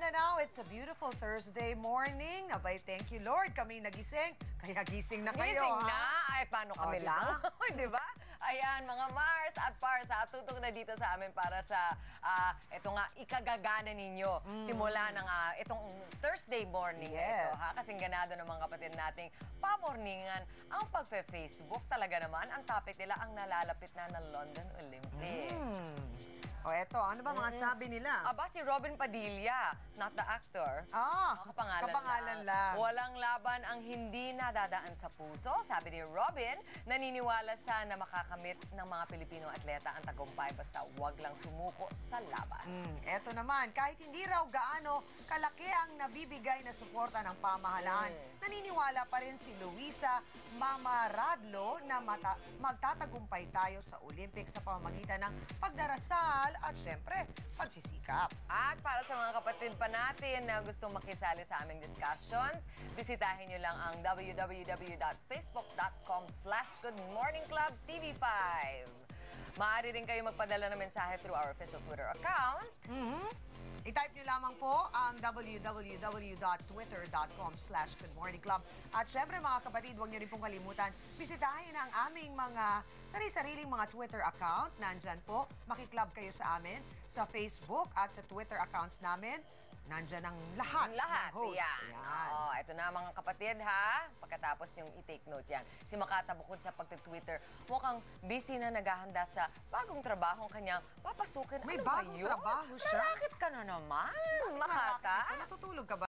Mindanao, it's a beautiful Thursday morning. Abay, thank you Lord, kami nagising. Kaya gising na kayo, Gising ha? na? Ay, paano kami diba? lang? Di ba? Ayan, mga Mars at Pars, tutok na dito sa amin para sa, ito nga, ikagagana ninyo. Simula ng itong Thursday morning na ito, ha? Kasing ganado ng mga kapatid nating pamorningan. Ang pagpe-Facebook, talaga naman, ang topic nila ang nalalapit na ng London Olympics. O eto, ano ba mga sabi nila? Aba, si Robin Padilla, not the actor. Kapangalan lang. Walang laban ang hindi nadadaan sa puso. Sabi ni Robin, naniniwala siya na makakamit ng mga Pilipino atleta ang tagumpay basta wag lang sumuko sa laban. Eto naman, kahit hindi raw gaano kalaki ang nabibigay na suporta ng pamahalaan, naniniwala pa rin si Luisa Mamaradlo na magtatagumpay tayo sa Olympics sa pamamagitan ng pagdarasal at syempre, pagsisikap. At para sa mga kapatid pa natin na gustong makisali sa aming discussions, bisitahin nyo lang ang www.facebook.com/goodmorningclubtv5. Maaari rin kayo magpadala ng mensahe through our official Twitter account. I-type nyo lamang po ang www.twitter.com/goodmorningclub. At syempre mga kapatid, huwag nyo rin pong kalimutan, bisitahin ang aming mga sarili-sariling mga Twitter account. Nandyan po, makiklub kayo sa amin sa Facebook at sa Twitter accounts namin. Nandyan ang lahat ng host. Yan. Oo, ito na mga kapatid, ha? Pagkatapos yung i-take note yan. Si Makata bukod sa pagti-Twitter, mukhang busy na naghahanda sa bagong trabahong kanyang papasukin. May ano ba bagong yun? trabaho siya? Malakit ka na naman, Makata. Natutulog ka ba?